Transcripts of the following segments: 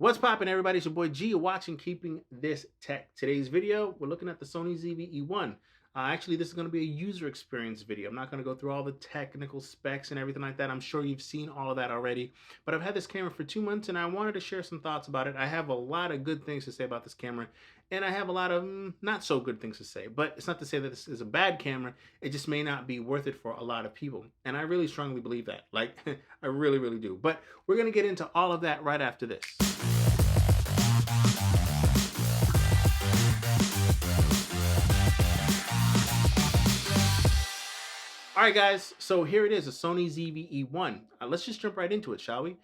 What's poppin', everybody? It's your boy G. You're watching Keeping This Tech. Today's video, we're looking at the Sony ZV-E1. Actually, this is going to be a user experience video. I'm not going to go through all the technical specs and everything like that. I'm sure you've seen all of that already. But I've had this camera for 2 months and I wanted to share some thoughts about it. I have a lot of good things to say about this camera, and I have a lot of not so good things to say. But it's not to say that this is a bad camera. It just may not be worth it for a lot of people. And I really strongly believe that. Like, I really, really do. But we're going to get into all of that right after this. All right, guys, so here it is, a Sony ZV-E1. Let's just jump right into it, shall we?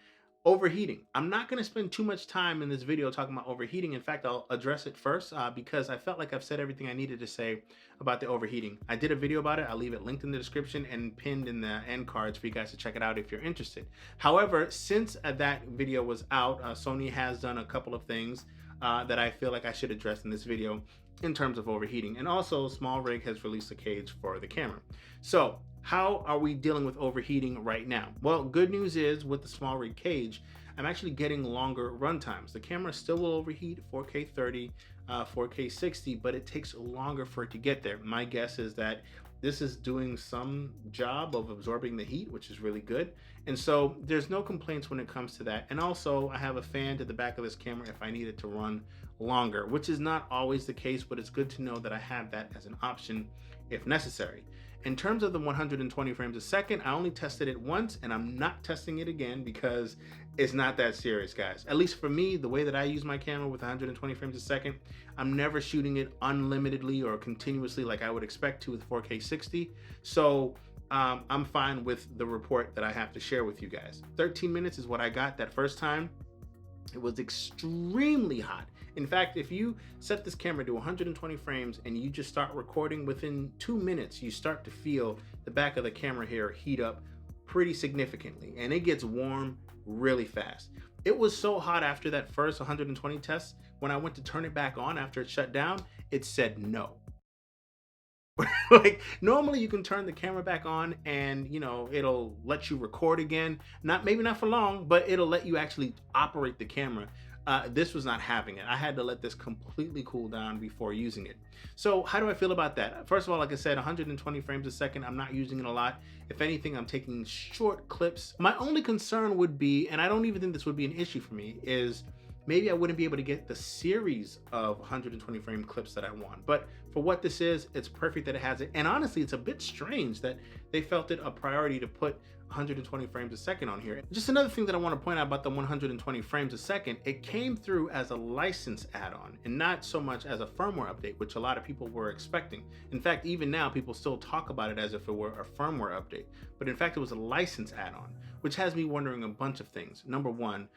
Overheating. I'm not going to spend too much time in this video talking about overheating. In fact, I'll address it first because I felt like I've said everything I needed to say about the overheating. I did a video about it. I'll leave it linked in the description and pinned in the end cards for you guys to check it out if you're interested. However, since that video was out, Sony has done a couple of things that I feel like I should address in this video in terms of overheating. And also, Small Rig has released a cage for the camera. So how are we dealing with overheating right now? Well, good news is with the Small Rig cage, I'm actually getting longer run times. The camera still will overheat 4K 30, 4K 60, but it takes longer for it to get there. My guess is that this is doing some job of absorbing the heat, which is really good. And so there's no complaints when it comes to that. And also I have a fan to the back of this camera if I need it to run longer, which is not always the case, but it's good to know that I have that as an option if necessary. In terms of the 120 frames a second, I only tested it once and I'm not testing it again because it's not that serious, guys. At least for me, the way that I use my camera with 120 frames a second, I'm never shooting it unlimitedly or continuously like I would expect to with 4K 60. So I'm fine with the report that I have to share with you guys. 13 minutes is what I got that first time. It was extremely hot. In fact, if you set this camera to 120 frames and you just start recording, within 2 minutes, you start to feel the back of the camera here heat up pretty significantly, and it gets warm really fast. It was so hot after that first 120 test, when I went to turn it back on after it shut down, it said no. Like, normally you can turn the camera back on and, you know, it'll let you record again. Maybe not for long, but it'll let you actually operate the camera. This was not having it. I had to let this completely cool down before using it. So how do I feel about that? First of all, like I said, 120 frames a second, I'm not using it a lot. If anything, I'm taking short clips. My only concern would be, and I don't even think this would be an issue for me, is maybe I wouldn't be able to get the series of 120 frame clips that I want. But for what this is, it's perfect that it has it. And honestly, it's a bit strange that they felt it a priority to put 120 frames a second on here. Just another thing that I want to point out about the 120 frames a second, it came through as a license add-on and not so much as a firmware update, which a lot of people were expecting. In fact, even now, people still talk about it as if it were a firmware update, but in fact, it was a license add-on, which has me wondering a bunch of things. Number one,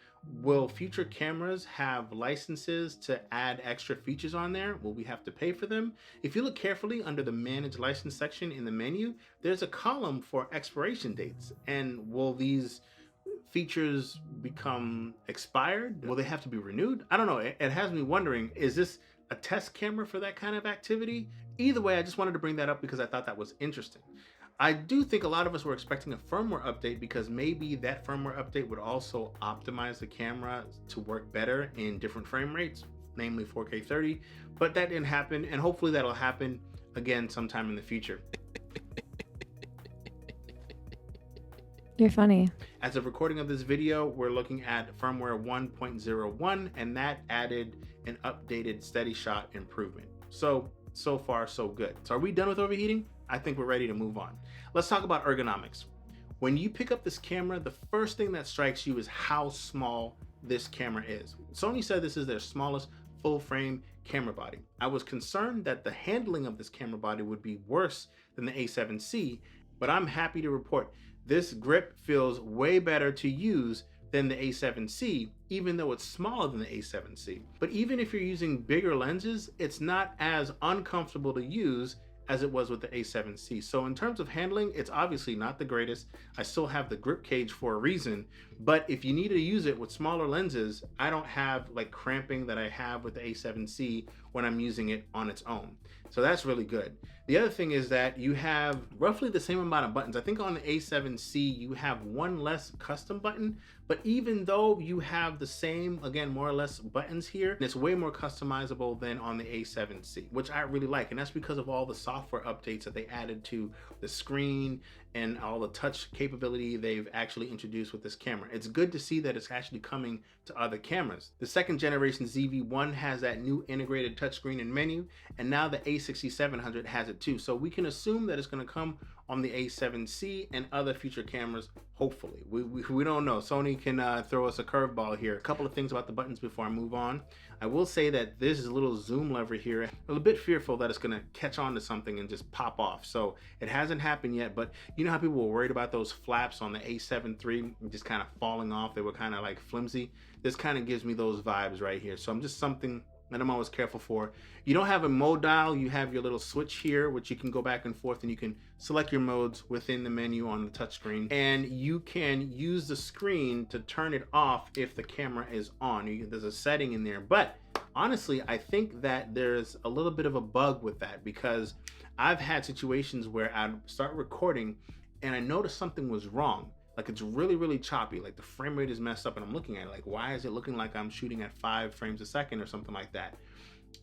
will future cameras have licenses to add extra features on there? Will we have to pay for them? If you look carefully under the Manage License section in the menu, there's a column for expiration dates. And will these features become expired? Will they have to be renewed? I don't know. It has me wondering, is this a test camera for that kind of activity? Either way, I just wanted to bring that up because I thought that was interesting. I do think a lot of us were expecting a firmware update because maybe that firmware update would also optimize the camera to work better in different frame rates, namely 4K 30, but that didn't happen, and hopefully that'll happen again sometime in the future. You're funny. As of recording of this video, we're looking at firmware 1.01, and that added an updated steady shot improvement. So far, so good. So are we done with overheating? I think we're ready to move on. Let's talk about ergonomics. When you pick up this camera, the first thing that strikes you is how small this camera is. Sony said this is their smallest full frame camera body. I was concerned that the handling of this camera body would be worse than the A7C, but I'm happy to report this grip feels way better to use than the A7C, even though it's smaller than the A7C. But even if you're using bigger lenses, it's not as uncomfortable to use as it was with the A7C. So in terms of handling, it's obviously not the greatest. I still have the grip cage for a reason, But if you need to use it with smaller lenses, I don't have like cramping that I have with the A7C when I'm using it on its own. So that's really good. The other thing is that you have roughly the same amount of buttons. I think on the A7C you have one less custom button, but even though you have the same, again, more or less buttons here, it's way more customizable than on the A7C, which I really like. And that's because of all the software updates that they added to the screen and all the touch capability they've actually introduced with this camera. It's good to see that it's actually coming to other cameras. The second generation ZV-E1 has that new integrated touchscreen and menu, and now the A6700 has it too. So we can assume that it's going to come on the A7C and other future cameras, hopefully. We don't know. Sony can throw us a curveball here. A couple of things about the buttons before I move on. I will say that this is a little zoom lever here. I'm a bit fearful that it's going to catch on to something and just pop off. So it hasn't happened yet, but you know how people were worried about those flaps on the A7 III just kind of falling off? They were kind of like flimsy. This kind of gives me those vibes right here. So I'm just something that I'm always careful for. You don't have a mode dial, you have your little switch here, which you can go back and forth and you can select your modes within the menu on the touchscreen. And you can use the screen to turn it off if the camera is on. There's a setting in there, but honestly, I think that there's a little bit of a bug with that because I've had situations where I'd start recording and I noticed something was wrong. Like it's really, really choppy. Like the frame rate is messed up and I'm looking at it like, why is it looking like I'm shooting at 5 frames a second or something like that?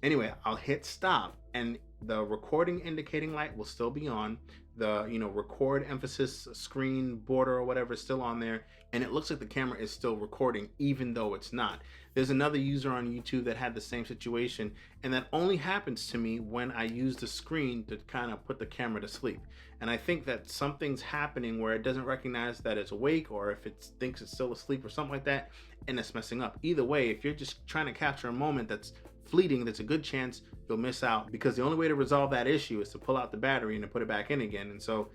Anyway, I'll hit stop and the recording indicating light will still be on. The, record emphasis screen border or whatever is still on there. And it looks like the camera is still recording even though it's not. There's another user on YouTube that had the same situation, and that only happens to me when I use the screen to kind of put the camera to sleep. And I think that something's happening where it doesn't recognize that it's awake, or if it thinks it's still asleep or something like that, and it's messing up. Either way, if you're just trying to capture a moment that's fleeting, there's a good chance you'll miss out, because the only way to resolve that issue is to pull out the battery and to put it back in again. And so,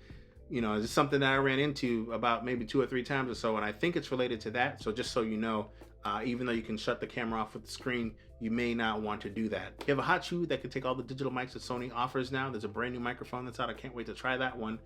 it's something that I ran into about maybe 2 or 3 times or so, and I think it's related to that. So just so you know, even though you can shut the camera off with the screen, you may not want to do that. You have a hot shoe that can take all the digital mics that Sony offers now. There's a brand new microphone that's out. I can't wait to try that one.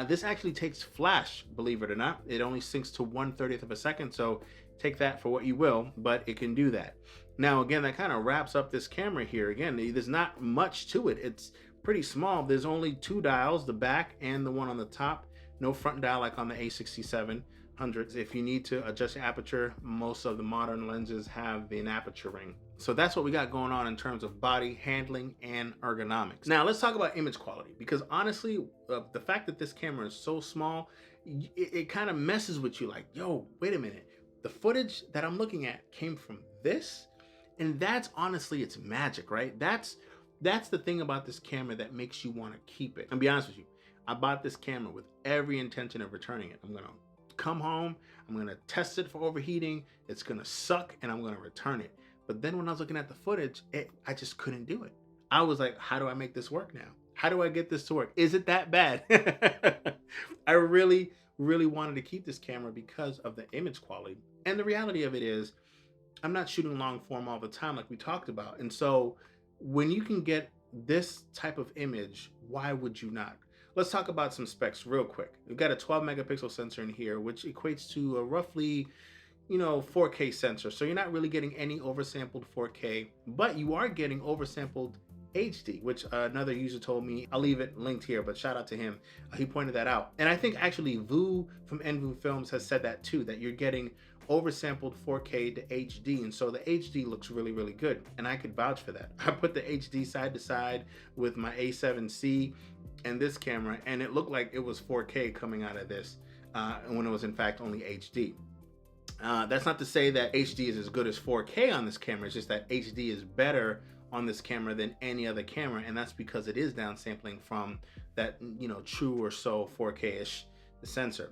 This actually takes flash, believe it or not. It only syncs to 1/30th of a second, so take that for what you will, but it can do that. Now, again, that kind of wraps up this camera here. Again, there's not much to it. It's pretty small. There's only 2 dials, the back and the one on the top. No front dial like on the A6700. If you need to adjust your aperture, most of the modern lenses have an aperture ring. So that's what we got going on in terms of body handling and ergonomics. Now let's talk about image quality, because honestly, the fact that this camera is so small, it kind of messes with you. Like, yo, wait a minute. The footage that I'm looking at came from this, and that's honestly, it's magic, right? That's the thing about this camera that makes you want to keep it. And be honest with you, I bought this camera with every intention of returning it. I'm gonna come home, I'm gonna test it for overheating, it's gonna suck, and I'm gonna return it. But then when I was looking at the footage, I just couldn't do it. I was like, how do I make this work now? How do I get this to work? Is it that bad? I really, really wanted to keep this camera because of the image quality. And the reality of it is, I'm not shooting long form all the time like we talked about. And so when you can get this type of image, why would you not? Let's talk about some specs real quick. We've got a 12 megapixel sensor in here, which equates to a roughly, 4K sensor. So you're not really getting any oversampled 4K, but you are getting oversampled HD, which another user told me. I'll leave it linked here, but shout out to him. He pointed that out. And I think actually Vu from NVU Films has said that too, that you're getting oversampled 4K to HD, and so the HD looks really, really good, and I could vouch for that. I put the HD side to side with my A7C and this camera, and it looked like it was 4K coming out of this when it was in fact only HD. That's not to say that HD is as good as 4K on this camera. It's just that HD is better on this camera than any other camera, and that's because it is downsampling from that true or so 4K-ish sensor.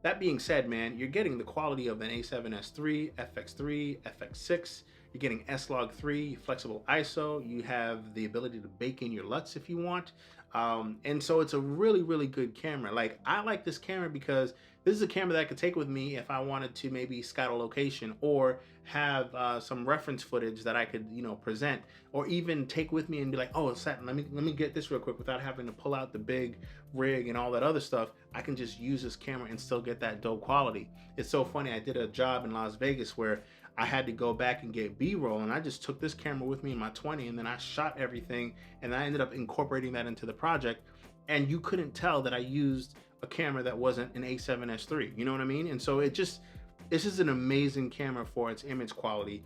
That being said, man, you're getting the quality of an A7S III, FX3, FX6. You're getting S-Log3, flexible ISO. You have the ability to bake in your LUTs if you want. And so it's a really, really good camera. Like, I like this camera because This is a camera that I could take with me if I wanted to maybe scout a location or have some reference footage that I could, you know, present, or even take with me and be like, oh, let me get this real quick without having to pull out the big rig and all that other stuff. I can just use this camera and still get that dope quality. It's so funny. I did a job in Las Vegas where I had to go back and get B-roll, and I just took this camera with me in my 20, and then I shot everything, and I ended up incorporating that into the project, and you couldn't tell that I used a camera that wasn't an A7S III, you know what I mean? And so this is an amazing camera for its image quality,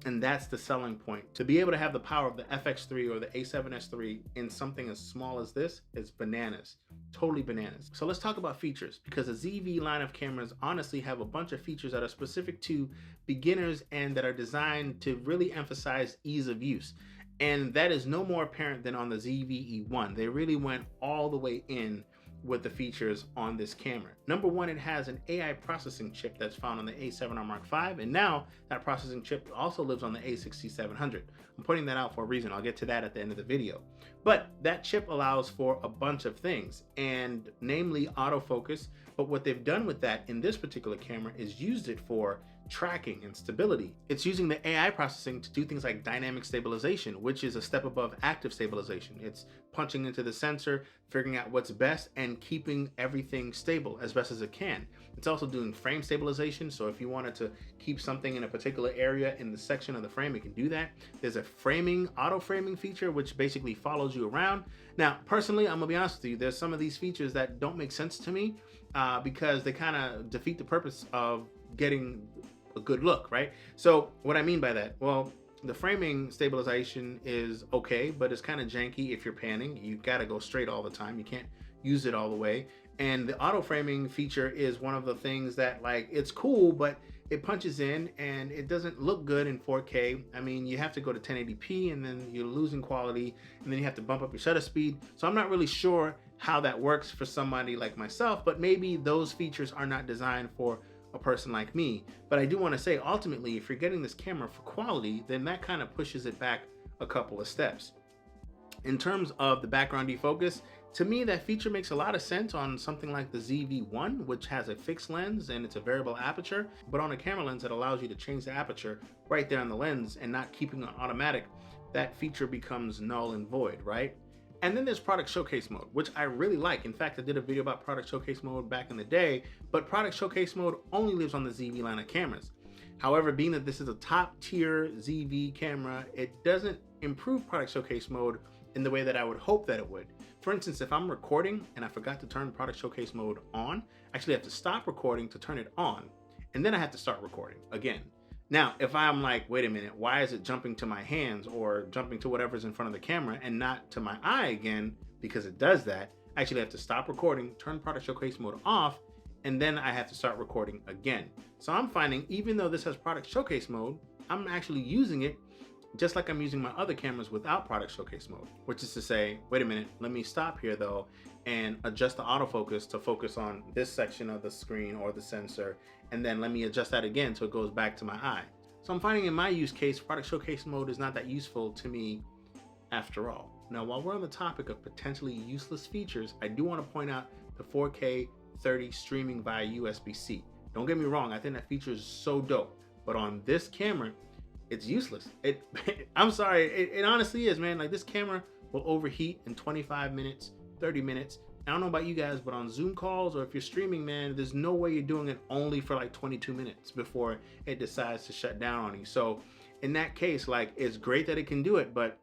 and that's the selling point. To be able to have the power of the FX3 or the A7S III in something as small as this is bananas, totally bananas. So let's talk about features, because the ZV line of cameras honestly have a bunch of features that are specific to beginners and that are designed to really emphasize ease of use. And that is no more apparent than on the ZV-E1. They really went all the way in with the features on this camera. Number one, it has an AI processing chip that's found on the A7R Mark V, and now that processing chip also lives on the A6C700. I'm putting that out for a reason. I'll get to that at the end of the video. But that chip allows for a bunch of things, and namely autofocus. But what they've done with that in this particular camera is used it for tracking and stability. It's using the AI processing to do things like dynamic stabilization, which is a step above active stabilization. It's punching into the sensor, figuring out what's best, and keeping everything stable as best as it can. It's also doing frame stabilization, so if you wanted to keep something in a particular area in the section of the frame, it can do that. There's a auto framing feature, which basically follows you around. Now, personally, I'm gonna be honest with you, there's some of these features that don't make sense to me because they kind of defeat the purpose of getting a good look, right? So what I mean by that, well, the framing stabilization is okay, but it's kind of janky if you're panning. You gotta go straight all the time. You can't use it all the way. And the auto framing feature is one of the things that, like, it's cool, but it punches in and it doesn't look good in 4K. I mean, you have to go to 1080p and then you're losing quality, and then you have to bump up your shutter speed. So I'm not really sure how that works for somebody like myself, but maybe those features are not designed for a person like me. But I do want to say, ultimately, if you're getting this camera for quality, then that kind of pushes it back a couple of steps. In terms of the background defocus, to me, that feature makes a lot of sense on something like the ZV-1, which has a fixed lens and it's a variable aperture, but on a camera lens that allows you to change the aperture right there on the lens and not keeping it automatic, that feature becomes null and void, right? And then there's product showcase mode, which I really like. In fact, I did a video about product showcase mode back in the day, but product showcase mode only lives on the ZV line of cameras. However, being that this is a top tier ZV camera, it doesn't improve product showcase mode in the way that I would hope that it would. For instance, if I'm recording and I forgot to turn product showcase mode on, I actually have to stop recording to turn it on, and then I have to start recording again. Now, if I'm like, wait a minute, why is it jumping to my hands or jumping to whatever's in front of the camera and not to my eye again, because it does that, I actually have to stop recording, turn product showcase mode off, and then I have to start recording again. So I'm finding, even though this has product showcase mode, I'm actually using it just like I'm using my other cameras without product showcase mode, which is to say, wait a minute, let me stop here though and adjust the autofocus to focus on this section of the screen or the sensor, and then let me adjust that again so it goes back to my eye. So I'm finding in my use case, product showcase mode is not that useful to me after all. Now, while we're on the topic of potentially useless features, I do want to point out the 4K 30 streaming via USB-C. Don't get me wrong, I think that feature is so dope, but on this camera, it's useless. I'm sorry, it honestly is, man. Like, this camera will overheat in 25 minutes, 30 minutes. I don't know about you guys, but on Zoom calls or if you're streaming, man, there's no way you're doing it only for like 22 minutes before it decides to shut down on you. So in that case, like, it's great that it can do it, but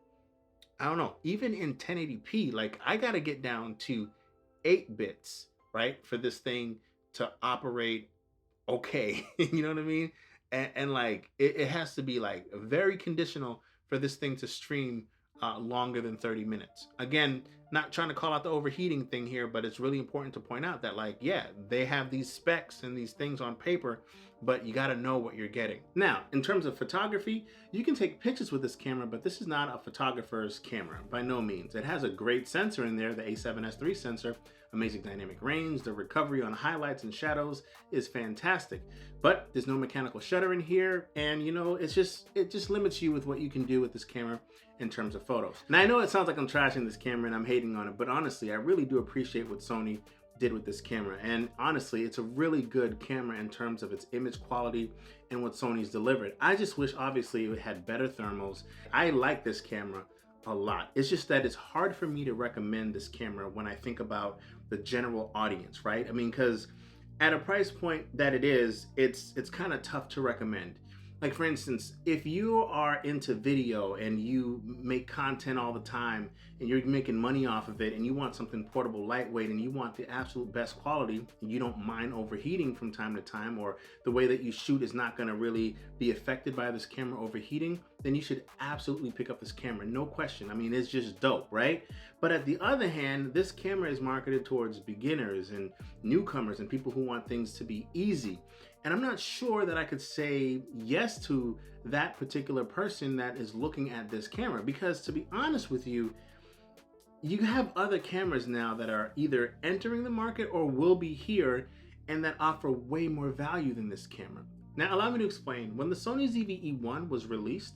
I don't know, even in 1080p, like, I gotta get down to 8 bits, right, for this thing to operate okay. You know what I mean? And like, it has to be like very conditional for this thing to stream longer than 30 minutes. Again, not trying to call out the overheating thing here, but it's really important to point out that, like, yeah, they have these specs and these things on paper, but you got to know what you're getting. Now, in terms of photography, you can take pictures with this camera, but this is not a photographer's camera by no means. It has a great sensor in there, the A7S III sensor, amazing dynamic range. The recovery on highlights and shadows is fantastic, but there's no mechanical shutter in here. And you know, it just limits you with what you can do with this camera in terms of photos. Now, I know it sounds like I'm trashing this camera and I'm hating on it, but honestly, I really do appreciate what Sony did with this camera. And honestly, it's a really good camera in terms of its image quality and what Sony's delivered. I just wish obviously it had better thermals. I like this camera a lot. It's just that it's hard for me to recommend this camera when I think about the general audience, right? I mean, because at a price point that it is, it's kind of tough to recommend. Like for instance, if you are into video and you make content all the time and you're making money off of it and you want something portable, lightweight, and you want the absolute best quality, and you don't mind overheating from time to time, or the way that you shoot is not going to really be affected by this camera overheating, then you should absolutely pick up this camera, no question. I mean, it's just dope, right? But at the other hand, this camera is marketed towards beginners and newcomers and people who want things to be easy. And I'm not sure that I could say yes to that particular person that is looking at this camera, because to be honest with you, you have other cameras now that are either entering the market or will be here and that offer way more value than this camera. Now, allow me to explain. When the Sony ZV-E1 was released,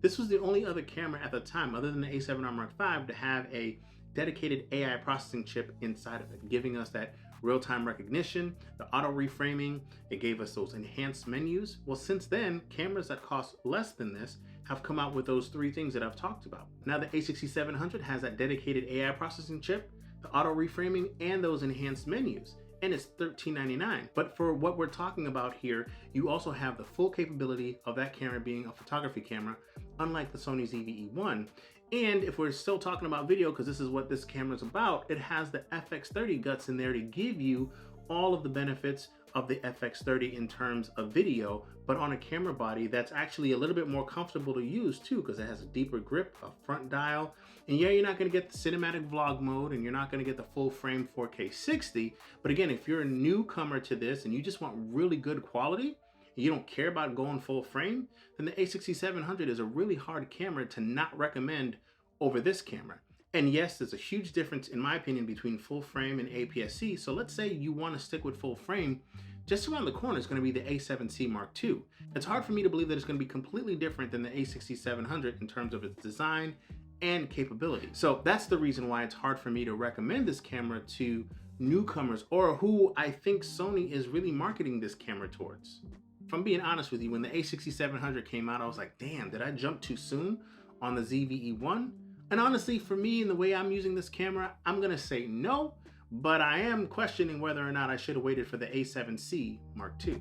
this was the only other camera at the time, other than the A7R Mark V, to have a dedicated AI processing chip inside of it, giving us that real-time recognition, the auto reframing. It gave us those enhanced menus. Well, since then, cameras that cost less than this have come out with those three things that I've talked about. Now the A6700 has that dedicated AI processing chip, the auto reframing, and those enhanced menus, and it's $13.99. But for what we're talking about here, you also have the full capability of that camera being a photography camera, unlike the Sony ZV-E1. And if we're still talking about video, because this is what this camera is about, it has the FX30 guts in there to give you all of the benefits of the FX30 in terms of video, but on a camera body that's actually a little bit more comfortable to use too, because it has a deeper grip, a front dial. And yeah, you're not going to get the cinematic vlog mode and you're not going to get the full frame 4K 60. But again, if you're a newcomer to this and you just want really good quality, you don't care about going full frame, then the A6700 is a really hard camera to not recommend over this camera. And yes, there's a huge difference in my opinion between full frame and APS-C. So let's say you want to stick with full frame, just around the corner is going to be the A7C Mark II. It's hard for me to believe that it's going to be completely different than the A6700 in terms of its design and capability. So that's the reason why it's hard for me to recommend this camera to newcomers, or who I think Sony is really marketing this camera towards. If I'm being honest with you, when the A6700 came out, I was like, damn, did I jump too soon on the ZV-E1? And honestly, for me and the way I'm using this camera, I'm gonna say no, but I am questioning whether or not I should have waited for the A7C Mark II.